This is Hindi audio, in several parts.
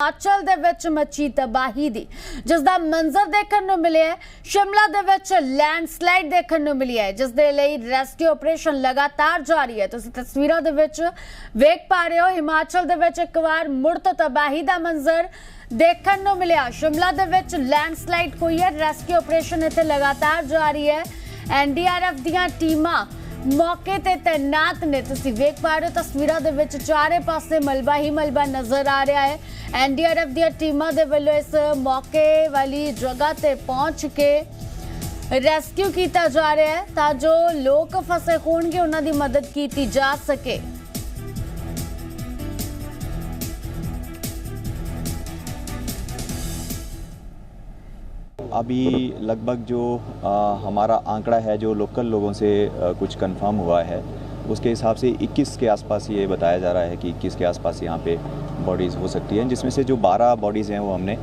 हिमाचल दे विच मची तबाही दी जिस दा मंजर देखण नूं मिलिਆ शिमला दे विच लैंडस्लाइड देखण नूं मिली है जिस दे लई रेस्क्यू ऑपरेशन लगातार जारी है। तुसीं तस्वीरां दे विच वेख पा रहे हो हिमाचल दे विच एक बार मुड़ तो तबाही दा मंजर देखण नूं मिलिਆ। शिमला दे विच लैंडस्लाइड कोई है, रेस्क्यू ऑपरेशन इत्थे लगातार जारी है। एनडीआरएफ दीयां टीमां मौके ते तैनात ने। तुसीं वेख पा रहे हो तस्वीरां दे विच चारे पासे मलबा ही मलबा नजर आ रहा है। एनडीआरएफ दी टीमां दे वल्लों इस मौके वाली जगह ते पहुंच के रेस्क्यू किया जा रहा है ताजो लोग फसे होणगे उन्हां दी मदद की जा सके। अभी लगभग जो हमारा आंकड़ा है जो लोकल लोगों से कुछ कंफर्म हुआ है उसके हिसाब से 21 के आसपास ये बताया जा रहा है कि 21 के आसपास यहाँ पे बॉडीज़ हो सकती हैं, जिसमें से जो 12 बॉडीज़ हैं वो हमने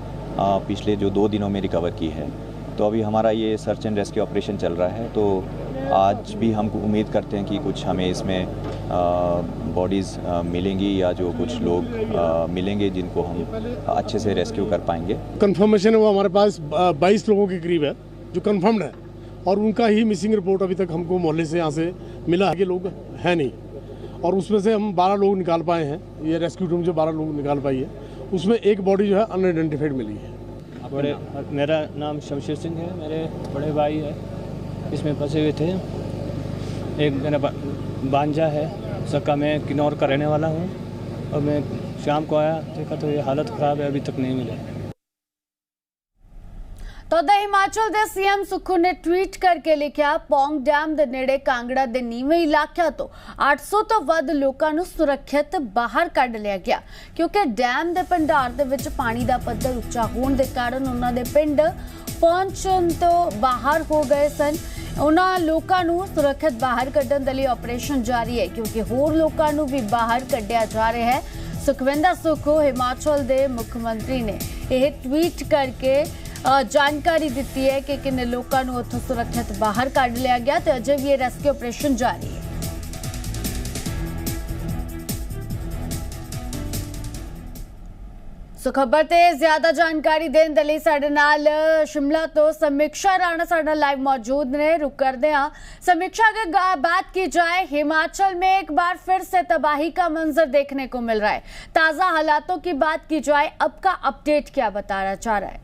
पिछले जो 2 दिनों में रिकवर की है। तो अभी हमारा ये सर्च एंड रेस्क्यू ऑपरेशन चल रहा है। तो आज भी हम उम्मीद करते हैं कि कुछ हमें इसमें बॉडीज़ मिलेंगी या जो कुछ लोग मिलेंगे जिनको हम अच्छे से रेस्क्यू कर पाएंगे। कंफर्मेशन है वो हमारे पास 22 लोगों के करीब है जो कंफर्म्ड है और उनका ही मिसिंग रिपोर्ट अभी तक हमको मोहल्ले से यहाँ से मिला है कि लोग हैं नहीं, और उसमें से हम 12 लोग निकाल पाए हैं। ये रेस्क्यू टीम जो 12 लोग निकाल पाई है उसमें एक बॉडी जो है अनआइडेंटिफाइड मिली है। मेरा नाम शमशेर सिंह है, मेरे बड़े भाई है इसमें फंसे हुए थे। एक मेरा भांजा है सक्का, मैं किन्नौर का रहने वाला हूँ और मैं शाम को आया देखा तो ये हालत ख़राब है, अभी तक नहीं मिले। तो हिमाचल दे सीएम सुक्खू ने ट्वीट करके लिखा पौंग डैम दे नेड़े कांगड़ा दे नीवें इलाकिਆਂ ਤੋਂ 800 ਤੋਂ ਵੱਧ ਲੋਕਾਂ ਨੂੰ ਸੁਰੱਖਿਅਤ ਬਾਹਰ ਕੱਢ ਲਿਆ ਗਿਆ ਕਿਉਂਕਿ ਡੈਮ ਦੇ ਭੰਡਾਰ ਦੇ ਵਿੱਚ ਪਾਣੀ ਦਾ ਪੱਧਰ ਉੱਚਾ ਹੋਣ ਦੇ ਕਾਰਨ ਉਹਨਾਂ ਦੇ ਪਿੰਡ ਪਹੁੰਚਣ ਤੋਂ ਬਾਹਰ ਹੋ ਗਏ ਸਨ। ਉਹਨਾਂ ਲੋਕਾਂ ਨੂੰ ਸੁਰੱਖਿਅਤ ਬਾਹਰ ਕੱਢਣ ਦੇ ਲਈ ਆਪਰੇਸ਼ਨ ਜਾਰੀ ਹੈ ਕਿਉਂਕਿ ਹੋਰ ਲੋਕਾਂ ਨੂੰ ਵੀ ਬਾਹਰ ਕੱਢਿਆ ਜਾ ਰਿਹਾ ਹੈ। ਸੁਖਵਿੰਦਰ ਸੁੱਖੂ हिमाचल ਦੇ ਮੁੱਖ ਮੰਤਰੀ ਨੇ ਇਹ ट्वीट करके जानकारी दी है कि किन्ने लोगों को उत्थों सुरक्षित बाहर कढ़ लिया गया तो अजे भी ये रेस्क्यू ऑपरेशन जारी है। सो खबर ते ज्यादा जानकारी देने दे लई साडे नाल शिमला तो समीक्षा राणा साडे नाल लाइव मौजूद ने। रुक करते हैं समीक्षा, अगर बात की जाए हिमाचल में एक बार फिर से तबाही का मंजर देखने को मिल रहा है। ताजा हालातों की बात की जाए अब का अपडेट क्या बताना चाह रहा है?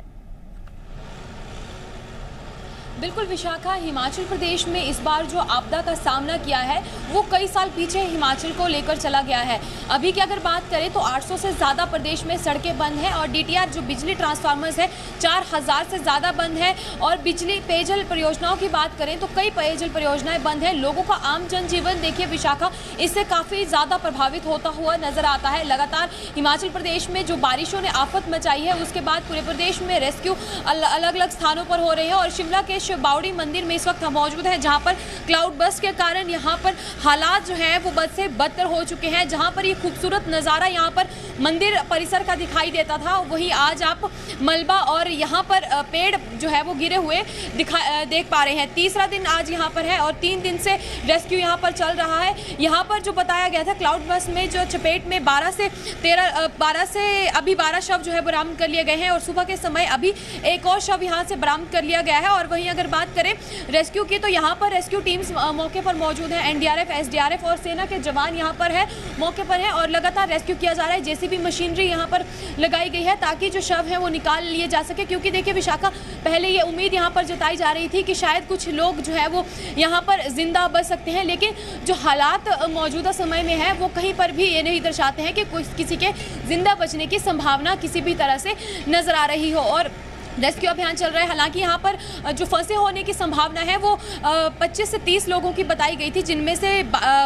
बिल्कुल विशाखा, हिमाचल प्रदेश में इस बार जो आपदा का सामना किया है वो कई साल पीछे हिमाचल को लेकर चला गया है। अभी की अगर बात करें तो 800 से ज़्यादा प्रदेश में सड़कें बंद हैं और डीटीआर जो बिजली ट्रांसफार्मर्स है 4000 से ज़्यादा बंद है। और बिजली पेयजल परियोजनाओं की बात करें तो कई पेयजल परियोजनाएं बंद हैं। लोगों का आम जनजीवन देखिए विशाखा इससे काफ़ी ज़्यादा प्रभावित होता हुआ नजर आता है। लगातार हिमाचल प्रदेश में जो बारिशों ने आफत मचाई है उसके बाद पूरे प्रदेश में रेस्क्यू अलग अलग स्थानों पर हो रहे हैं। और शिमला के बावड़ी मंदिर में इस वक्त हम मौजूद हैं जहां पर क्लाउड बस्ट के कारण यहां पर हालात जो हैं वो बद से बदतर हो चुके हैं। जहां पर ये खूबसूरत नज़ारा यहां पर मंदिर परिसर का दिखाई देता था वहीं आज आप मलबा और यहां पर पेड़ जो है वो गिरे हुए देख पा रहे हैं। तीसरा दिन आज यहां पर है और 3 दिन से रेस्क्यू यहां पर चल रहा है। यहां पर जो बताया गया था क्लाउड बस्ट में जो चपेट में 12 से अभी 12 शव जो है बरामद कर लिए गए हैं और सुबह के समय अभी एक और शव यहां से बरामद कर लिया गया है। और वहीं अगर बात करें रेस्क्यू की तो यहाँ पर रेस्क्यू टीम्स मौके पर मौजूद है। एनडीआरएफ, एसडीआरएफ और सेना के जवान यहाँ पर है मौके पर है और लगातार रेस्क्यू किया जा रहा है। जेसीबी मशीनरी यहाँ पर लगाई गई है ताकि जो शव है वो निकाल लिए जा सके क्योंकि देखिए विशाखा पहले ये उम्मीद यहाँ पर जताई जा रही थी कि शायद कुछ लोग जो है वो यहाँ पर जिंदा बच सकते हैं, लेकिन जो हालात मौजूदा समय में है वो कहीं पर भी ये नहीं दर्शाते हैं कि किसी के जिंदा बचने की संभावना किसी भी तरह से नजर आ रही हो। और रेस्क्यू अभियान चल रहा है। हालांकि यहाँ पर जो फंसे होने की संभावना है वो 25 से 30 लोगों की बताई गई थी, जिनमें से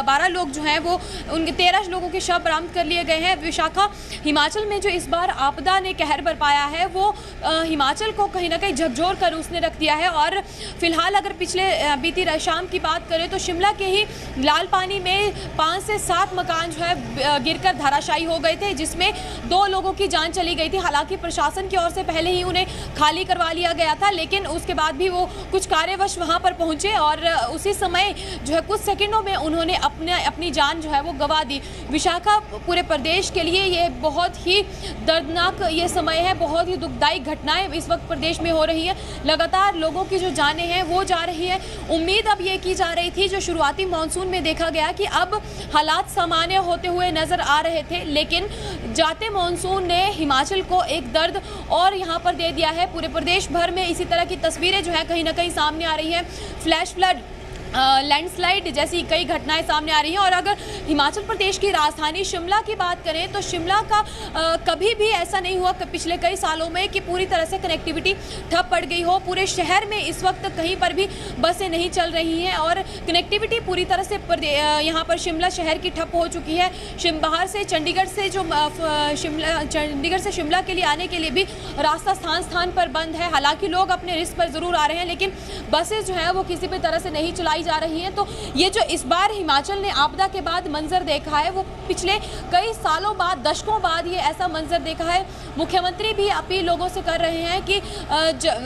12 लोग जो हैं वो उनके 13 लोगों के शव बरामद कर लिए गए हैं। विशाखा, हिमाचल में जो इस बार आपदा ने कहर बरपाया है वो हिमाचल को कहीं ना कहीं झकझोर कर उसने रख दिया है। और फिलहाल अगर पिछले बीती शाम की बात करें तो शिमला के ही लाल पानी में 5 से 7 मकान जो है गिरकर धराशायी हो गए थे, जिसमें 2 लोगों की जान चली गई थी। हालांकि प्रशासन की ओर से पहले ही उन्हें खाली करवा लिया गया था, लेकिन उसके बाद भी वो कुछ कार्यवश वहाँ पर पहुँचे और उसी समय जो है कुछ सेकंडों में उन्होंने अपनी जान जो है वो गंवा दी। विशाखा, पूरे प्रदेश के लिए ये बहुत ही दर्दनाक ये समय है, बहुत ही दुखदायी घटनाएं इस वक्त प्रदेश में हो रही है। लगातार लोगों की जो जानें हैं वो जा रही है। उम्मीद अब ये की जा रही थी, जो शुरुआती मानसून में देखा गया कि अब हालात सामान्य होते हुए नजर आ रहे थे, लेकिन जाते मानसून ने हिमाचल को एक दर्द और यहाँ पर दे दिया है। पूरे प्रदेश भर में इसी तरह की तस्वीरें जो है कहीं ना कहीं सामने आ रही है। फ्लैश फ्लड, लैंडस्लाइड जैसी कई घटनाएं सामने आ रही हैं। और अगर हिमाचल प्रदेश की राजधानी शिमला की बात करें तो शिमला का कभी भी ऐसा नहीं हुआ पिछले कई सालों में कि पूरी तरह से कनेक्टिविटी ठप पड़ गई हो। पूरे शहर में इस वक्त कहीं पर भी बसें नहीं चल रही हैं और कनेक्टिविटी पूरी तरह से यहाँ पर शिमला शहर की ठप हो चुकी है। बाहर से चंडीगढ़ से शिमला के लिए आने के लिए भी रास्ता स्थान स्थान पर बंद है। हालांकि लोग अपने रिस्क पर ज़रूर आ रहे हैं, लेकिन बसेज जो है वो किसी भी तरह से नहीं चलाई जा रही हैं। तो ये जो इस बार हिमाचल ने आपदा के बाद मंजर देखा है, वो पिछले कई सालों बाद, दशकों बाद ये ऐसा मंजर देखा है। मुख्यमंत्री भी अपील लोगों से कर रहे हैं कि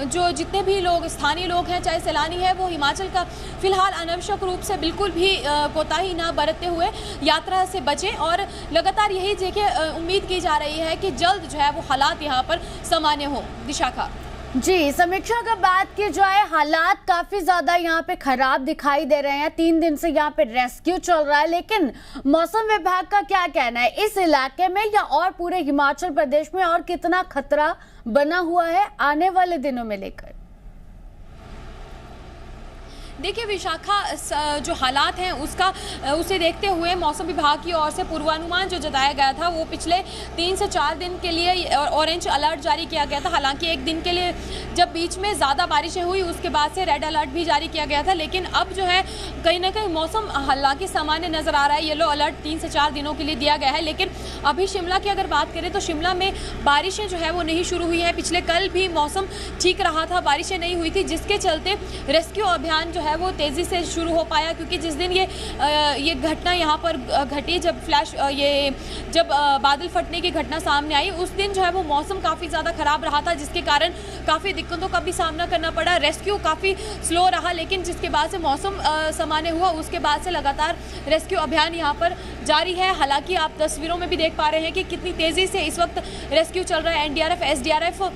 जो जितने भी लोग, स्थानीय लोग हैं, चाहे सैलानी है, वो हिमाचल का फिलहाल अनावश्यक रूप से बिल्कुल भी कोताही ना बरतते हुए यात्रा से बचें। और लगातार यही देखिए उम्मीद की जा रही है कि जल्द जो है वो हालात यहाँ पर सामान्य हो। विशाखा जी, समीक्षा अगर बात की जाए, हालात काफी ज्यादा यहाँ पे खराब दिखाई दे रहे हैं। 3 दिन से यहाँ पे रेस्क्यू चल रहा है, लेकिन मौसम विभाग का क्या कहना है इस इलाके में या और पूरे हिमाचल प्रदेश में और कितना खतरा बना हुआ है आने वाले दिनों में लेकर? देखिए विशाखा, जो हालात हैं उसे देखते हुए मौसम विभाग की ओर से पूर्वानुमान जो जताया गया था वो पिछले 3 से 4 दिन के लिए ऑरेंज अलर्ट जारी किया गया था। हालांकि एक दिन के लिए जब बीच में ज़्यादा बारिशें हुई उसके बाद से रेड अलर्ट भी जारी किया गया था, लेकिन अब जो है कहीं ना कहीं मौसम हालांकि सामान्य नज़र आ रहा है। येलो अलर्ट 3 से 4 दिनों के लिए दिया गया है, लेकिन अभी शिमला की अगर बात करें तो शिमला में बारिशें जो है वो नहीं शुरू हुई है। पिछले कल भी मौसम ठीक रहा था, बारिशें नहीं हुई थी, जिसके चलते रेस्क्यू अभियान जो है वो तेज़ी से शुरू हो पाया। क्योंकि जिस दिन ये घटना यहाँ पर घटी, जब बादल फटने की घटना सामने आई, उस दिन जो है वो मौसम काफ़ी ज़्यादा ख़राब रहा था, जिसके कारण काफ़ी दिक्कतों का भी सामना करना पड़ा। रेस्क्यू काफ़ी स्लो रहा, लेकिन जिसके बाद से मौसम सामान्य हुआ, उसके बाद से लगातार रेस्क्यू अभियान यहाँ पर जारी है। हालांकि आप तस्वीरों में भी देख पा रहे हैं कि कितनी तेज़ी से इस वक्त रेस्क्यू चल रहा है। एनडीआरएफ, एसडीआरएफ,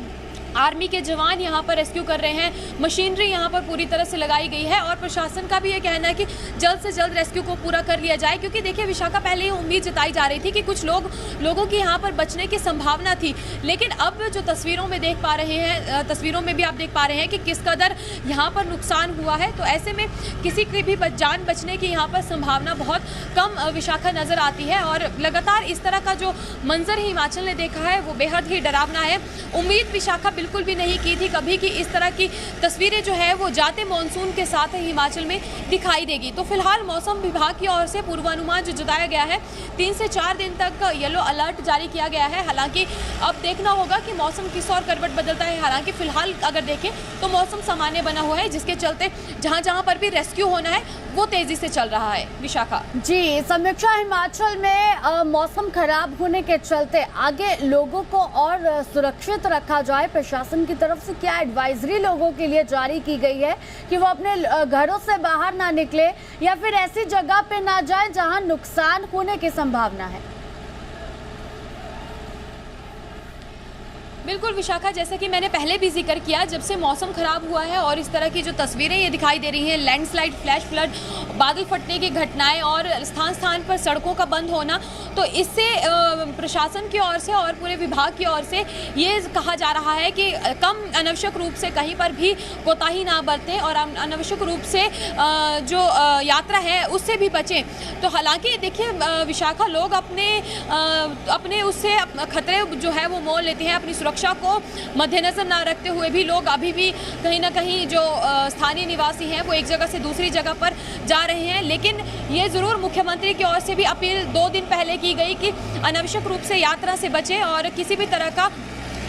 आर्मी के जवान यहाँ पर रेस्क्यू कर रहे हैं। मशीनरी यहाँ पर पूरी तरह से लगाई गई है और प्रशासन का भी ये कहना है कि जल्द से जल्द रेस्क्यू को पूरा कर लिया जाए। क्योंकि देखिए विशाखा, पहले ही उम्मीद जताई जा रही थी कि कुछ लोगों की यहाँ पर बचने की संभावना थी, लेकिन अब जो तस्वीरों में देख पा रहे हैं, तस्वीरों में भी आप देख पा रहे हैं कि किस कदर यहाँ पर नुकसान हुआ है। तो ऐसे में किसी की भी जान बचने की यहाँ पर संभावना बहुत कम विशाखा नज़र आती है। और लगातार इस तरह का जो मंजर हिमाचल ने देखा है वो बेहद ही डरावना है। उम्मीद विशाखा बिल्कुल भी नहीं की थी कभी कि इस तरह की तस्वीरें जो है वो जाते मॉनसून के साथ हिमाचल में दिखाई देगी। तो फिलहाल मौसम विभाग की ओर से पूर्वानुमान जो जताया गया है, 3 से 4 दिन तक येलो अलर्ट जारी किया गया है। हालांकि अब देखना होगा कि मौसम किस और करवट बदलता है। हालांकि फिलहाल अगर देखें तो मौसम सामान्य बना हुआ है, जिसके चलते जहां पर भी रेस्क्यू होना है वो तेजी से चल रहा है। विशाखा जी, समीक्षा, हिमाचल में मौसम खराब होने के चलते आगे लोगों को और सुरक्षित रखा जाए, प्रशासन की तरफ से क्या एडवाइजरी लोगों के लिए जारी की गई है कि वो अपने घरों से बाहर ना निकले या फिर ऐसी जगह पे ना जाए जहां नुकसान होने की संभावना है? बिल्कुल विशाखा, जैसे कि मैंने पहले भी जिक्र किया, जब से मौसम खराब हुआ है और इस तरह की जो तस्वीरें ये दिखाई दे रही हैं, लैंडस्लाइड, फ्लैश फ्लड, बादल फटने की घटनाएं और स्थान स्थान पर सड़कों का बंद होना, तो इससे प्रशासन की ओर से और पूरे विभाग की ओर से ये कहा जा रहा है कि कम अनावश्यक रूप से कहीं पर भी कोताही ना बरतें और अनावश्यक रूप से जो यात्रा है उससे भी बचें। तो हालांकि देखिए विशाखा, लोग अपने उससे खतरे जो है वो मोल लेते हैं, अपनी सुरक्षा को मद्देनजर ना रखते हुए भी लोग अभी भी कहीं ना कहीं जो स्थानीय निवासी हैं वो एक जगह से दूसरी जगह पर जा रहे हैं। लेकिन ये ज़रूर मुख्यमंत्री की ओर से भी अपील 2 दिन पहले की गई कि अनावश्यक रूप से यात्रा से बचें और किसी भी तरह का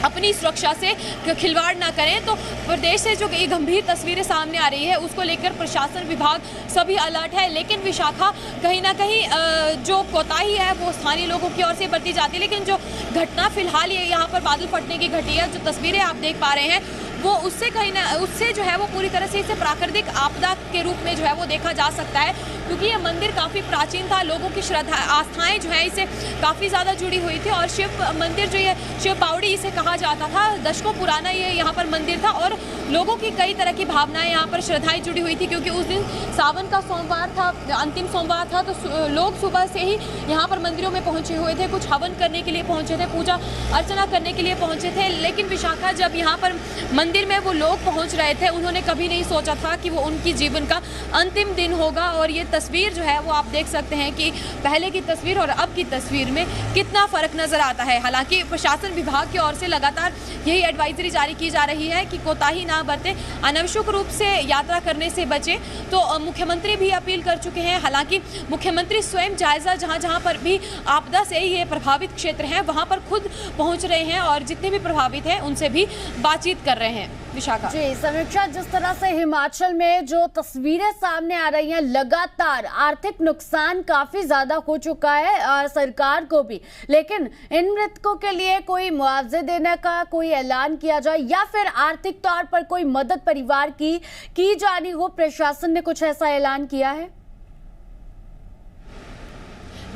अपनी सुरक्षा से खिलवाड़ ना करें। तो प्रदेश से जो ये गंभीर तस्वीरें सामने आ रही है उसको लेकर प्रशासन विभाग सभी अलर्ट है। लेकिन विशाखा, कहीं ना कहीं जो कोताही है वो स्थानीय लोगों की ओर से बरती जाती है, लेकिन जो घटना फिलहाल ये यहाँ पर बादल फटने की घटी है, जो तस्वीरें आप देख पा रहे हैं वो उससे जो है वो पूरी तरह से इसे प्राकृतिक आपदा के रूप में जो है वो देखा जा सकता है, क्योंकि ये मंदिर काफ़ी प्राचीन था, लोगों की श्रद्धा आस्थाएं जो है इसे काफ़ी ज़्यादा जुड़ी हुई थी। और शिव मंदिर जो ये शिव बावड़ी इसे कहा जाता था, दशकों पुराना ये यहाँ पर मंदिर था और लोगों की कई तरह की भावनाएं यहाँ पर श्रद्धाएं जुड़ी हुई थी, क्योंकि उस दिन सावन का सोमवार था, अंतिम सोमवार था, तो लोग सुबह से ही यहाँ पर मंदिरों में पहुँचे हुए थे, कुछ हवन करने के लिए पहुँचे थे, पूजा अर्चना करने के लिए पहुँचे थे। लेकिन विशाखा, जब यहाँ पर मंदिर में वो लोग पहुँच रहे थे, उन्होंने कभी नहीं सोचा था कि वो उनकी जीवन का अंतिम दिन होगा। और ये तस्वीर जो है वो आप देख सकते हैं कि पहले की तस्वीर और अब की तस्वीर में कितना फ़र्क नज़र आता है। हालांकि प्रशासन विभाग की ओर से लगातार यही एडवाइजरी जारी की जा रही है कि कोताही ना बरतें, अनावश्यक रूप से यात्रा करने से बचें। तो मुख्यमंत्री भी अपील कर चुके हैं। हालांकि मुख्यमंत्री स्वयं जायज़ा जहां पर भी आपदा से ये प्रभावित क्षेत्र हैं वहां पर खुद पहुंच रहे हैं और जितने भी प्रभावित हैं उनसे भी बातचीत कर रहे हैं। विशाखा जी, समीक्षा, जिस तरह से हिमाचल में जो तस्वीरें सामने आ रही हैं, लगातार आर्थिक नुकसान काफी ज्यादा हो चुका है सरकार को भी, लेकिन इन मृतकों के लिए कोई मुआवजे देने का कोई ऐलान किया जाए या फिर आर्थिक तौर पर कोई मदद परिवार की जानी हो, प्रशासन ने कुछ ऐसा ऐलान किया है?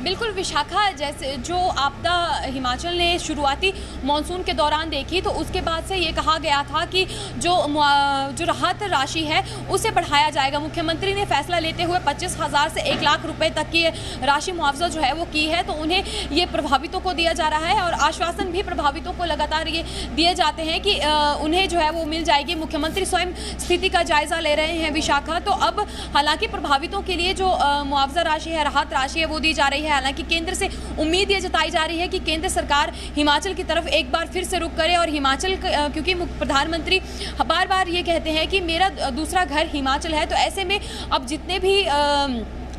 बिल्कुल विशाखा, जैसे जो आपदा हिमाचल ने शुरुआती मॉनसून के दौरान देखी, तो उसके बाद से ये कहा गया था कि जो राहत राशि है उसे बढ़ाया जाएगा। मुख्यमंत्री ने फैसला लेते हुए 25,000 से 1 लाख रुपए तक की राशि मुआवजा जो है वो की है, तो उन्हें ये प्रभावितों को दिया जा रहा है और आश्वासन भी प्रभावितों को लगातार ये दिए जाते हैं कि उन्हें जो है वो मिल जाएगी। मुख्यमंत्री स्वयं स्थिति का जायजा ले रहे हैं विशाखा। तो अब हालांकि प्रभावितों के लिए जो मुआवजा राशि है, राहत राशि है, वो दी जा रही है। हालांकि केंद्र से उम्मीद ये जताई जा रही है कि केंद्र सरकार हिमाचल की तरफ एक बार फिर से रुख करे और हिमाचल, क्योंकि प्रधानमंत्री बार बार ये कहते हैं कि मेरा दूसरा घर हिमाचल है, तो ऐसे में अब जितने भी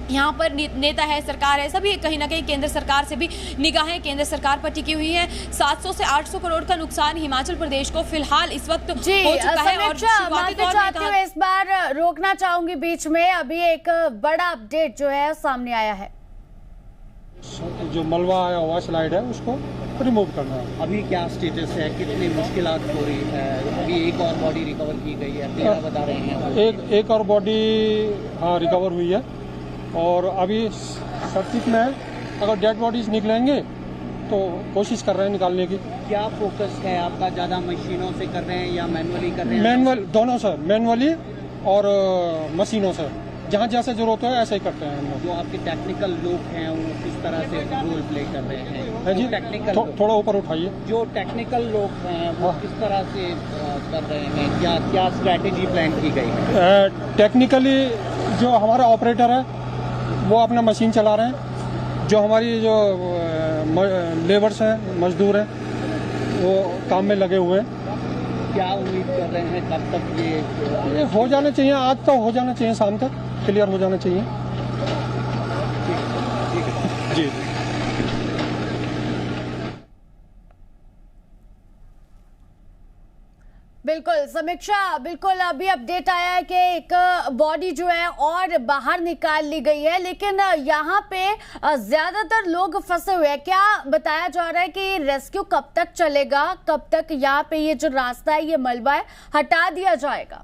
यहाँ पर नेता है, सरकार है, सभी कहीं ना कहीं केंद्र सरकार से भी निगाहें केंद्र सरकार पर टिकी हुई है। 700 से 800 करोड़ का नुकसान हिमाचल प्रदेश को फिलहाल इस वक्त हो चुका है। और शुरुआती दौर में इस बार रोकना चाहूंगी बीच में, अभी एक बड़ा अपडेट जो है सामने आया है। जो मलबा आया हुआ स्लाइड है उसको रिमूव करना है। अभी क्या स्टेटस है, कितनी मुश्किलात हो रही है? अभी एक और बॉडी रिकवर की गई है, 13 बता रहे हैं। एक और बॉडी हाँ रिकवर हुई है और अभी सर्किट में अगर डेड बॉडीज निकलेंगे तो कोशिश कर रहे हैं निकालने की। क्या फोकस है आपका, ज़्यादा मशीनों से कर रहे हैं या मैनुअली कर रहे हैं? मैनुअल दोनों सर, मैनुअली और मशीनों से, जहाँ जैसे जरूरत है ऐसे ही करते हैं हम लोग। जो आपके टेक्निकल लोग हैं वो किस तरह से रोल प्ले कर रहे हैं? है जी, टेक्निकल थोड़ा ऊपर उठाइए। जो टेक्निकल लोग हैं वो किस तरह से कर रहे हैं, क्या स्ट्रैटेजी प्लान की गई है? टेक्निकली जो हमारा ऑपरेटर है वो अपना मशीन चला रहे हैं, जो हमारी जो लेबर्स हैं, मजदूर हैं, वो काम में लगे हुए हैं। क्या उम्मीद कर रहे हैं, कब तक ये हो जाना चाहिए? आज तो हो जाना चाहिए, शाम तक क्लियर हो जाना चाहिए। ठीक है जी। बिल्कुल समीक्षा, बिल्कुल अभी अपडेट आया है कि एक बॉडी जो है और बाहर निकाल ली गई है, लेकिन यहाँ पे ज्यादातर लोग फंसे हुए हैं। क्या बताया जा रहा है कि रेस्क्यू कब तक चलेगा, कब तक यहाँ पे ये जो रास्ता है, ये मलबा है, हटा दिया जाएगा?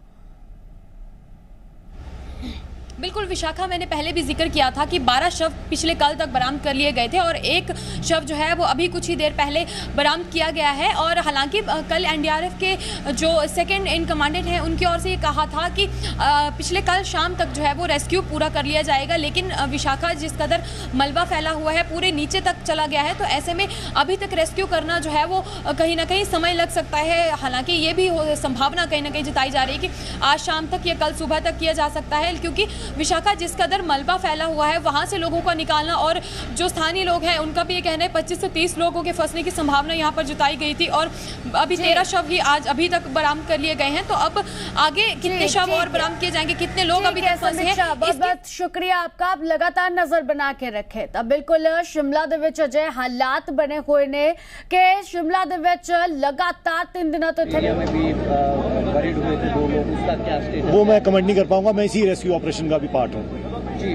बिल्कुल विशाखा, मैंने पहले भी जिक्र किया था कि 12 शव पिछले कल तक बरामद कर लिए गए थे और एक शव जो है वो अभी कुछ ही देर पहले बरामद किया गया है। और हालांकि कल एनडीआरएफ के जो सेकंड इन कमांडेंट हैं उनकी ओर से ये कहा था कि पिछले कल शाम तक जो है वो रेस्क्यू पूरा कर लिया जाएगा, लेकिन विशाखा जिस कदर मलबा फैला हुआ है पूरे नीचे तक चला गया है, तो ऐसे में अभी तक रेस्क्यू करना जो है वो कहीं ना कहीं समय लग सकता है। हालांकि ये भी संभावना कहीं ना कहीं जताई जा रही है कि आज शाम तक या कल सुबह तक किया जा सकता है, क्योंकि विशाखा जिस कदर मलबा फैला हुआ है वहां से लोगों को निकालना, और जो स्थानीय लोग हैं उनका भी ये कहना है 25 से 30 लोगों के फंसने की संभावना यहां पर जताई गई थी और अभी 13 शव ही आज अभी तक बरामद कर लिए गए हैं। तो अब आगे कितने शव और बरामद किए जाएंगे, कितने लोग अभी तक फंसे हैं? बहुत बहुत शुक्रिया आपका, आप लगातार नजर बना के रखे। तब बिल्कुल शिमला दे विच अजय हालात बने हुए ने कि शिमला दे विच लगातार 3 दिनों तो बरीड हुए थे 2 लोग, उसका क्या स्टेटस? वो मैं कमेंट नहीं कर पाऊंगा, मैं इसी रेस्क्यू ऑपरेशन का भी पार्ट हूँ। जी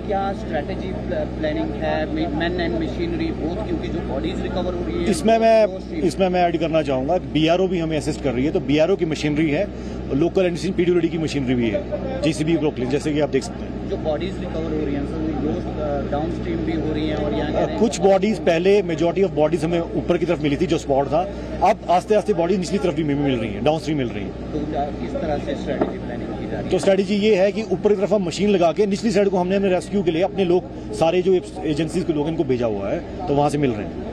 क्या स्ट्रेटेजी प्लानिंग है मैन एंड मशीनरी बोथ, क्योंकि जो बॉडीज रिकवर हो रही है इसमें मैं ऐड करना चाहूंगा बीआरओ भी हमें असिस्ट कर रही है, तो बीआरओ की मशीनरी है, लोकल एंड पीडब्ल्यूडी की मशीनरी भी है, जेसीबी ब्रोकलिन, जैसे कि आप देख सकते हैं। जो बॉडीज रिकवर हो रही हैं सर डाउन स्ट्रीम भी हो रही हैं और यहाँ कुछ बॉडीज पहले मेजॉरिटी ऑफ बॉडीज हमें ऊपर की तरफ मिली थी जो स्पॉट था, अब आस्ते आस्ते बॉडी निचली तरफ भी मिल रही है, डाउन स्ट्रीम मिल रही है। तो किस तरह से स्ट्रेटेजी प्लानिंग की जा रही है? तो स्ट्रेटेजी ये है कि ऊपर की तरफ हम मशीन लगा के निचली साइड को हमने रेस्क्यू के लिए अपने लोग सारे जो एजेंसीज के लोग इनको भेजा हुआ है, तो वहां से मिल रहे हैं।